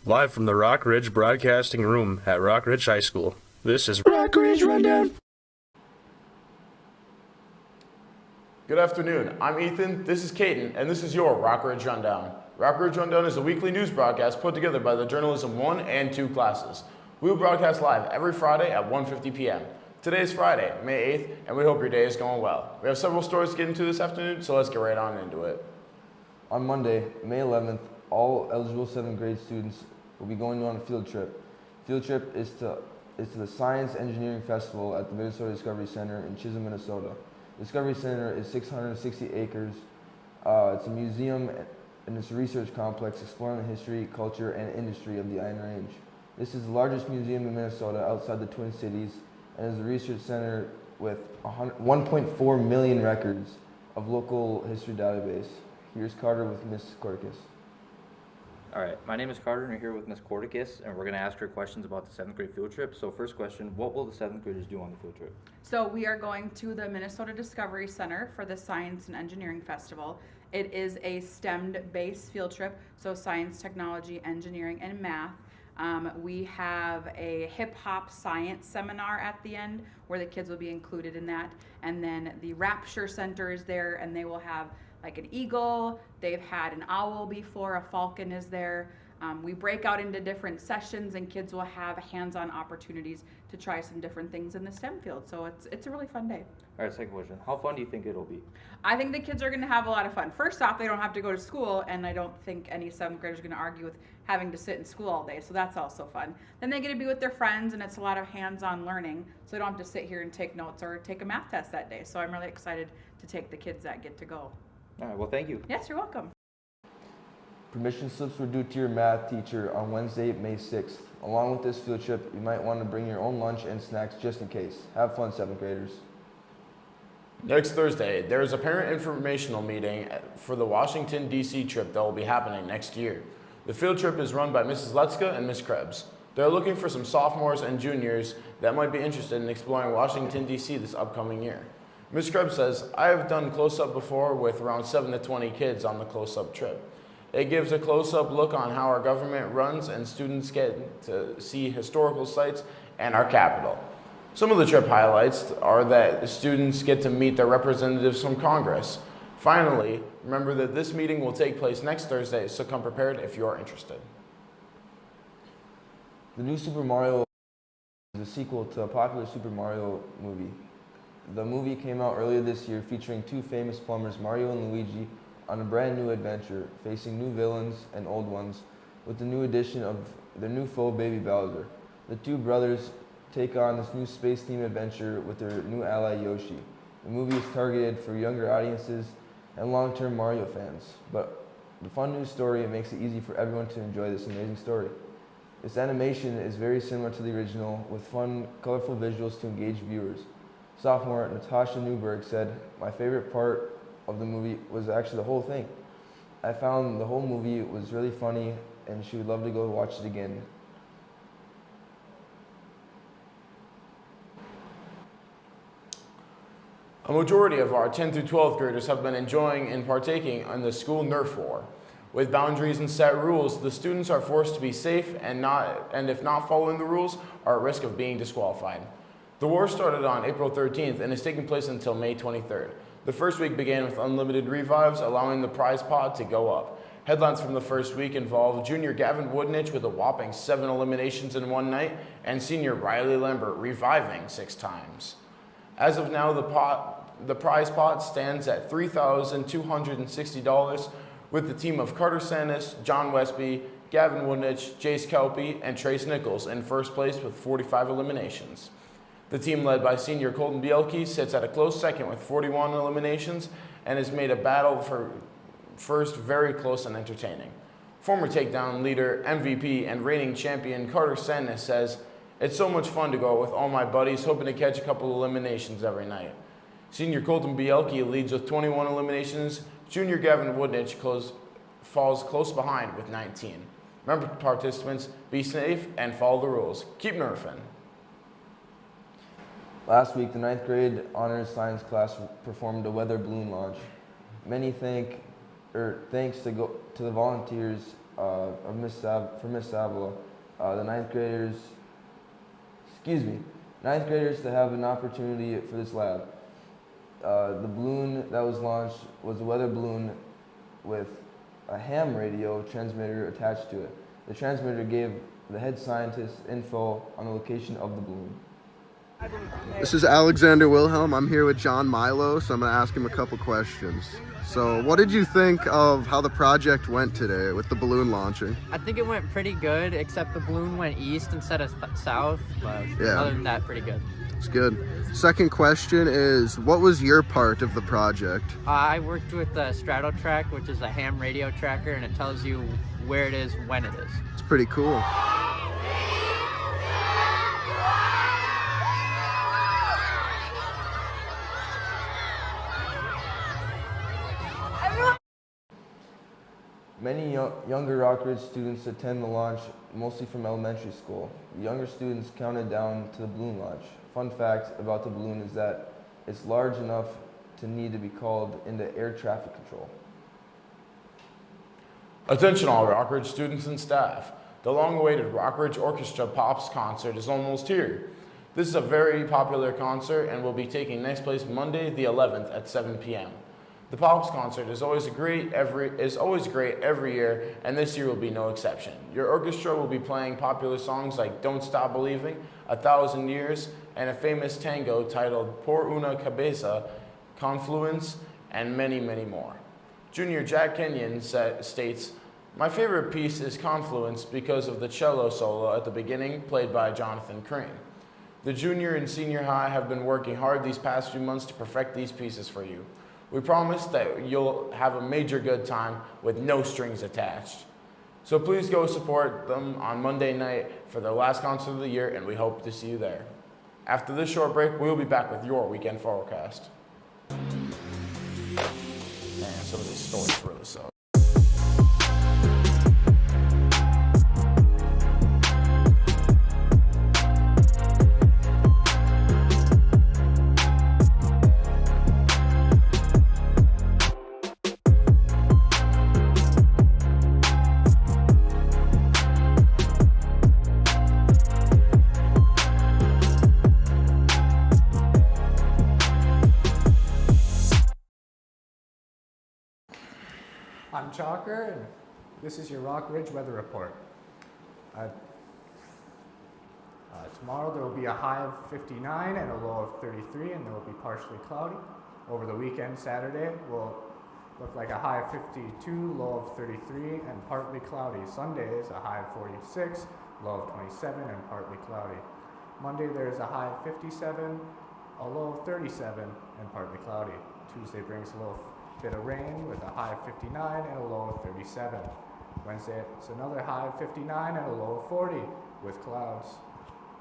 Live from the Rock Ridge Broadcasting Room at Rock Ridge High School, this is Rock Ridge Rundown. Good afternoon. I'm Ethan, this is Caden, and this is your Rock Ridge Rundown. Rock Ridge Rundown is a weekly news broadcast put together by the Journalism 1 and 2 classes. We will broadcast live every Friday at 1:50 p.m. Today is Friday, May 8th, and we hope your day is going well. We have several stories to get into this afternoon, so let's get right on into it. On Monday, May 11th, all eligible 7th grade students will be going on a field trip. Field trip is to the Science Engineering Festival at the Minnesota Discovery Center in Chisholm, Minnesota. The Discovery Center is 660 acres. It's a museum and it's a research complex exploring the history, culture, and industry of the Iron Range. This is the largest museum in Minnesota outside the Twin Cities and is a research center with 1.4 million records of local history database. Here's Carter with Miss Corticus. All right, my name is Carter and we're here with Ms. Corticus and we're going to ask her questions about the 7th grade field trip. So first question, what will the 7th graders do on the field trip? So we are going to the Minnesota Discovery Center for the Science and Engineering Festival. It is a STEM-based field trip, so science, technology, engineering, and math. We have a hip-hop science seminar at the end where the kids will be included in that. And then the Rapture Center is there and they will have like an eagle, they've had an owl before, a falcon is there. We break out into different sessions and kids will have hands-on opportunities to try some different things in the STEM field. So it's a really fun day. All right, second question, how fun do you think it'll be? I think the kids are gonna have a lot of fun. First off, they don't have to go to school, and I don't think any 7th graders are gonna argue with having to sit in school all day, so that's also fun. Then they get to be with their friends, and it's a lot of hands-on learning, so they don't have to sit here and take notes or take a math test that day. So I'm really excited to take the kids that get to go. All right, well, thank you. Yes, you're welcome. Permission slips were due to your math teacher on Wednesday, May 6th. Along with this field trip, you might want to bring your own lunch and snacks just in case. Have fun, 7th graders. Next Thursday, there is a parent informational meeting for the Washington, D.C. trip that will be happening next year. The field trip is run by Mrs. Letzka and Ms. Krebs. They're looking for some sophomores and juniors that might be interested in exploring Washington, D.C. this upcoming year. Ms. Krebs says, I have done close-up before with around 7 to 20 kids on the close-up trip. It gives a close-up look on how our government runs and students get to see historical sites and our capital. Some of the trip highlights are that students get to meet their representatives from Congress. Finally, remember that this meeting will take place next Thursday, so come prepared if you're interested. The new Super Mario is a sequel to a popular Super Mario movie. The movie came out earlier this year featuring two famous plumbers, Mario and Luigi, on a brand new adventure, facing new villains and old ones, with the new addition of their new foe, Baby Bowser. The two brothers take on this new space-themed adventure with their new ally, Yoshi. The movie is targeted for younger audiences and long-term Mario fans, but the fun new story makes it easy for everyone to enjoy this amazing story. This animation is very similar to the original, with fun, colorful visuals to engage viewers. Sophomore Natasha Newberg said, my favorite part of the movie was actually the whole thing. I found the whole movie was really funny and she would love to go watch it again. A majority of our 10 through 12th graders have been enjoying and partaking in the school Nerf war. With boundaries and set rules, the students are forced to be safe and if not following the rules, are at risk of being disqualified. The war started on April 13th and is taking place until May 23rd. The first week began with unlimited revives, allowing the prize pot to go up. Headlines from the first week involved junior Gavin Woodnich with a whopping 7 eliminations in one night and senior Riley Lambert reviving 6 times. As of now, the prize pot stands at $3,260 with the team of Carter Sanis, John Westby, Gavin Woodnich, Jace Kelpie, and Trace Nichols in first place with 45 eliminations. The team led by senior Colton Bielke sits at a close second with 41 eliminations and has made a battle for first very close and entertaining. Former takedown leader, MVP, and reigning champion Carter Sanis says, it's so much fun to go out with all my buddies, hoping to catch a couple eliminations every night. Senior Colton Bielke leads with 21 eliminations. Junior Gavin Woodnich falls close behind with 19. Remember, participants, be safe and follow the rules. Keep nerfing. Last week, the 9th grade honors science class performed a weather balloon launch. Many thanks to the volunteers for Miss Savila. The ninth graders to have an opportunity for this lab. The balloon that was launched was a weather balloon with a ham radio transmitter attached to it. The transmitter gave the head scientist info on the location of the balloon. This is Alexander Wilhelm. I'm here with John Milo, so I'm going to ask him a couple questions. So what did you think of how the project went today with the balloon launching? I think it went pretty good, except the balloon went east instead of south, but Yeah. other than that, pretty good. It's good. Second question is, what was your part of the project? I worked with the StratoTrack, which is a ham radio tracker, and it tells you where it is when it is. It's pretty cool. Many younger Rockridge students attend the launch mostly from elementary school. The younger students counted down to the balloon launch. Fun fact about the balloon is that it's large enough to need to be called into air traffic control. Attention all Rockridge students and staff. The long-awaited Rockridge Orchestra Pops concert is almost here. This is a very popular concert and will be taking next place Monday the 11th at 7 p.m. The Pops concert is always great every year, and this year will be no exception. Your orchestra will be playing popular songs like Don't Stop Believing, 1,000 Years, and a famous tango titled Por una Cabeza, Confluence, and many, many more. Junior Jack Kenyon states, "My favorite piece is Confluence because of the cello solo at the beginning played by Jonathan Crane. The junior and senior high have been working hard these past few months to perfect these pieces for you. We promise that you'll have a major good time with no strings attached. So please go support them on Monday night for their last concert of the year, and we hope to see you there." After this short break, we'll be back with your weekend forecast. Man, some of these stories really suck. I'm Chalker, and this is your Rock Ridge weather report. Tomorrow there will be a high of 59 and a low of 33, and there will be partially cloudy. Over the weekend, Saturday, will look like a high of 52, low of 33, and partly cloudy. Sunday is a high of 46, low of 27, and partly cloudy. Monday there is a high of 57, a low of 37, and partly cloudy. Tuesday brings a little bit of rain with a high of 59 and a low of 37. Wednesday it's another high of 59 and a low of 40 with clouds.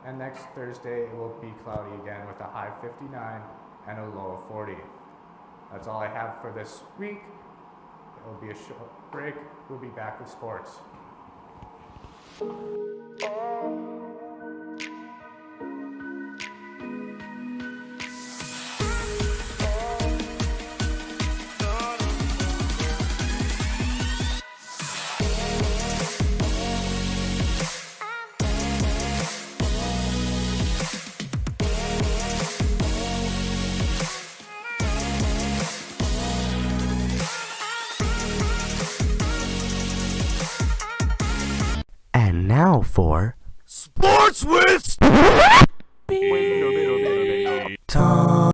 And next Thursday it will be cloudy again with a high of 59 and a low of 40. That's all I have for this week. It will be a short break. We'll be back with sports. And now for Sports with Tom.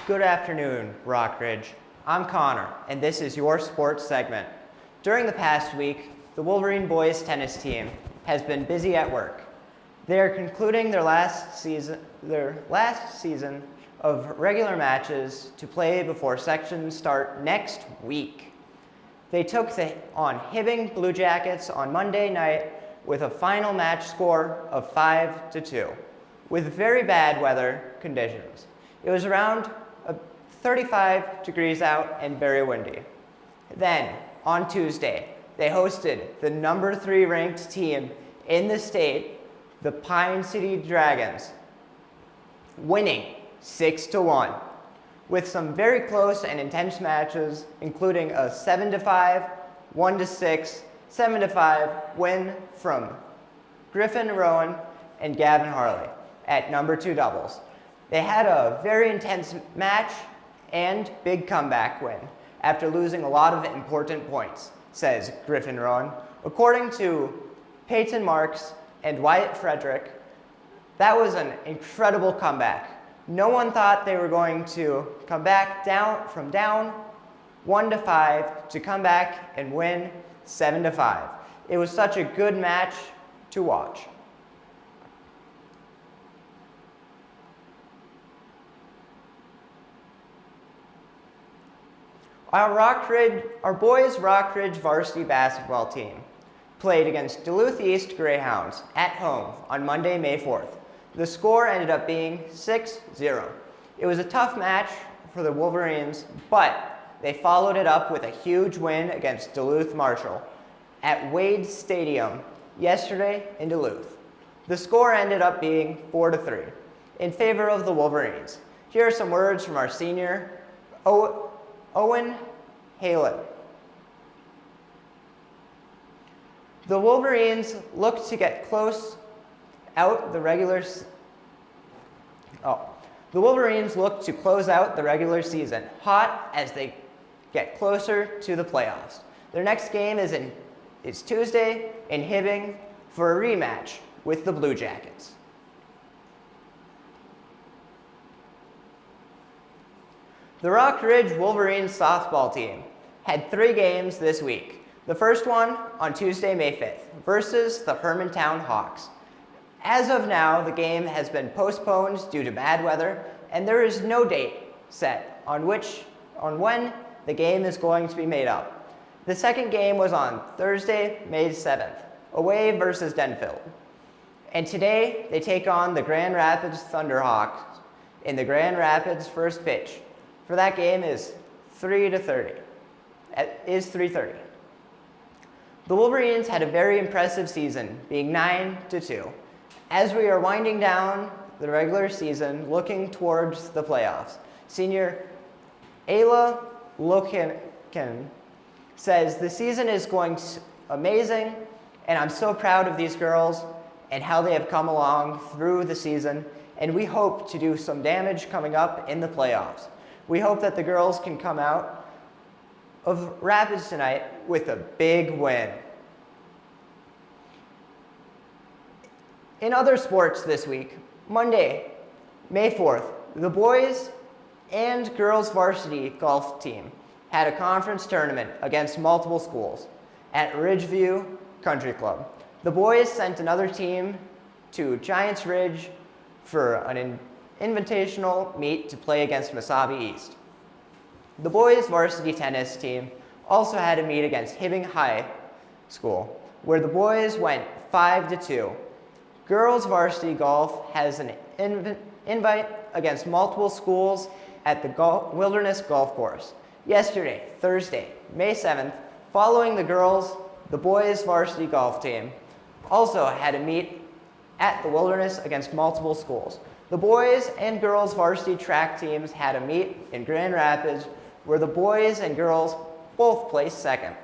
Good afternoon, Rockridge. I'm Connor, and this is your sports segment. During the past week, the Wolverine boys tennis team has been busy at work. They are concluding their last season of regular matches to play before sections start next week. They took on Hibbing Blue Jackets on Monday night with a final match score of 5-2, with very bad weather conditions. It was around 35 degrees out and very windy. Then, on Tuesday, they hosted the number 3 ranked team in the state, the Pine City Dragons, winning 6-1. with some very close and intense matches, including a 7-5, 1-6, 7-5 win from Griffin Rowan and Gavin Harley at number 2 doubles. They had a very intense match and big comeback win after losing a lot of important points, says Griffin Rowan. According to Peyton Marks and Wyatt Frederick, that was an incredible comeback. No one thought they were going to come back from down 1-5 to come back and win 7-5. It was such a good match to watch. Our boys Rock Ridge varsity basketball team played against Duluth East Greyhounds at home on Monday, May 4th. The score ended up being 6-0. It was a tough match for the Wolverines, but they followed it up with a huge win against Duluth Marshall at Wade Stadium yesterday in Duluth. The score ended up being 4-3 in favor of the Wolverines. Here are some words from our senior, Owen Halen. The Wolverines look to get close out the regular The Wolverines look to close out the regular season hot as they get closer to the playoffs. Their next game is Tuesday in Hibbing for a rematch with the Blue Jackets. The Rock Ridge Wolverines softball team had 3 games this week. The first one on Tuesday, May 5th versus the Hermantown Hawks. As of now, the game has been postponed due to bad weather, and there is no date set on when the game is going to be made up. The second game was on Thursday, May 7th, away versus Denfield. And today, they take on the Grand Rapids Thunderhawks in the Grand Rapids first pitch. For that game is 3:30. The Wolverines had a very impressive season, being 9-2. As we are winding down the regular season, looking towards the playoffs, senior Ayla Loken says, "The season is going amazing, and I'm so proud of these girls and how they have come along through the season, and we hope to do some damage coming up in the playoffs. We hope that the girls can come out of Rapids tonight with a big win." In other sports this week, Monday, May 4th, the boys and girls varsity golf team had a conference tournament against multiple schools at Ridgeview Country Club. The boys sent another team to Giants Ridge for an invitational meet to play against Mesabi East. The boys varsity tennis team also had a meet against Hibbing High School, where the boys went 5-2. Girls varsity golf has an invite against multiple schools at the Wilderness Golf Course. Yesterday, Thursday, May 7th, following the boys varsity golf team also had a meet at the Wilderness against multiple schools. The boys and girls varsity track teams had a meet in Grand Rapids where the boys and girls both placed second.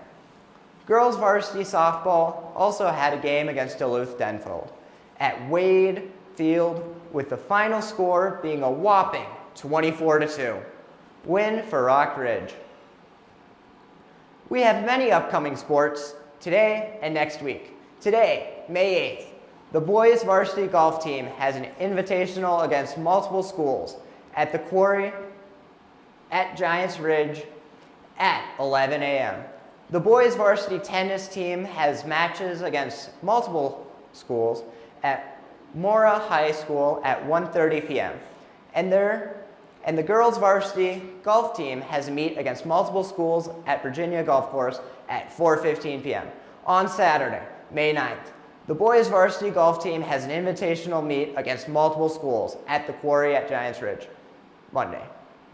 Girls varsity softball also had a game against Duluth Denfield at Wade Field, with the final score being a whopping 24-2. Win for Rock Ridge. We have many upcoming sports today and next week. Today, May 8th, the boys varsity golf team has an invitational against multiple schools at the Quarry at Giants Ridge at 11 a.m. The boys varsity tennis team has matches against multiple schools at Mora High School at 1:30 p.m. And the girls varsity golf team has a meet against multiple schools at Virginia Golf Course at 4:15 p.m. On Saturday, May 9th, the boys varsity golf team has an invitational meet against multiple schools at the Quarry at Giants Ridge, Monday.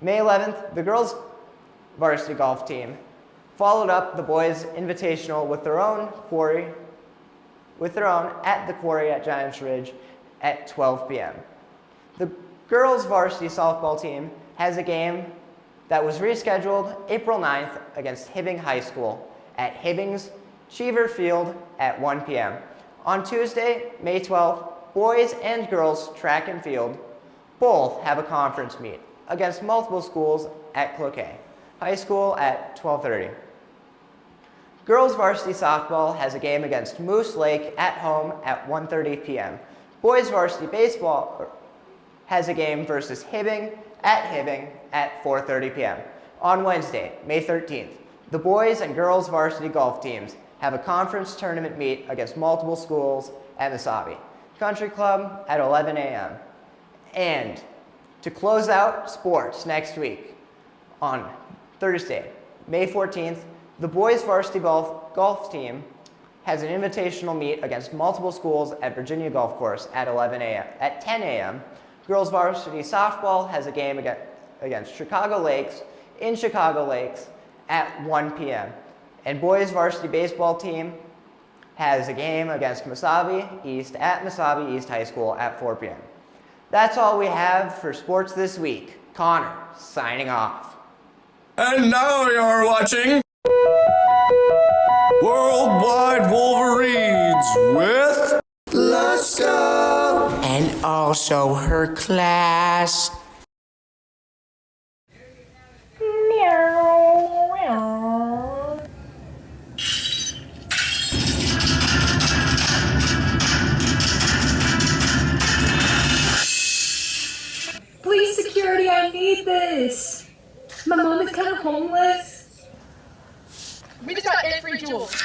May 11th, the girls varsity golf team followed up the boys invitational with their own at the Quarry at Giants Ridge at 12 p.m. The girls varsity softball team has a game that was rescheduled April 9th against Hibbing High School at Hibbing's Cheever Field at 1 p.m. On Tuesday, May 12th, boys and girls track and field both have a conference meet against multiple schools at Cloquet High School at 12:30. Girls varsity softball has a game against Moose Lake at home at 1:30 p.m. Boys varsity baseball has a game versus Hibbing at 4:30 p.m. On Wednesday, May 13th, the boys and girls varsity golf teams have a conference tournament meet against multiple schools at Mesabi Country Club at 11 a.m. And to close out sports next week, on Thursday, May 14th, the boys varsity golf team has an invitational meet against multiple schools at Virginia Golf Course at 10 a.m. Girls varsity softball has a game against Chicago Lakes in Chicago Lakes at 1 p.m. And boys varsity baseball team has a game against Mesabi East at Mesabi East High School at 4 p.m. That's all we have for sports this week. Connor, signing off. And now you're watching Worldwide Wolverines with Let's Go! And also her class. Please, security, I need this. My mom is kind of homeless. We just got 8 free jewels.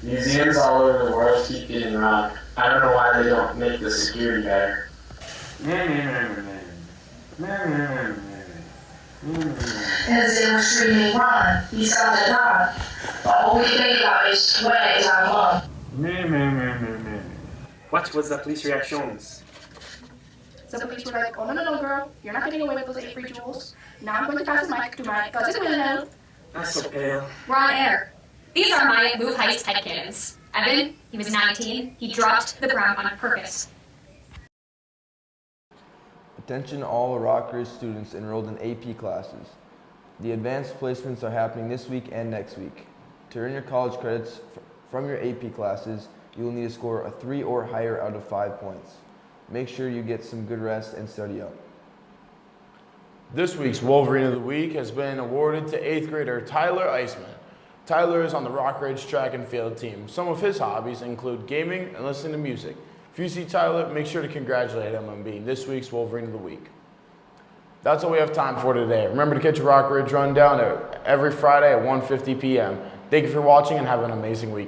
Museums all over the world keep getting robbed. I don't know why they don't make the security better. As they were screaming, run, he's got the dog. But all we think about is where is our mom? What was the police reactions? So the police were like, oh no, girl, you're not getting away with those 8 free jewels. Now I'm going to pass the mic to my cousin Willow. I'm so pale. We're on air. These are my move heist head cannons. Evan, he was 19. He dropped the brown on purpose. Attention all Rockridge students enrolled in AP classes. The advanced placements are happening this week and next week. To earn your college credits from your AP classes, you will need to score a 3 or higher out of 5 points. Make sure you get some good rest and study up. This week's Wolverine of the Week has been awarded to 8th grader Tyler Eisman. Tyler is on the Rockridge track and field team. Some of his hobbies include gaming and listening to music. If you see Tyler, make sure to congratulate him on being this week's Wolverine of the Week. That's all we have time for today. Remember to catch a Rockridge Rundown every Friday at 1:50 p.m. Thank you for watching and have an amazing week.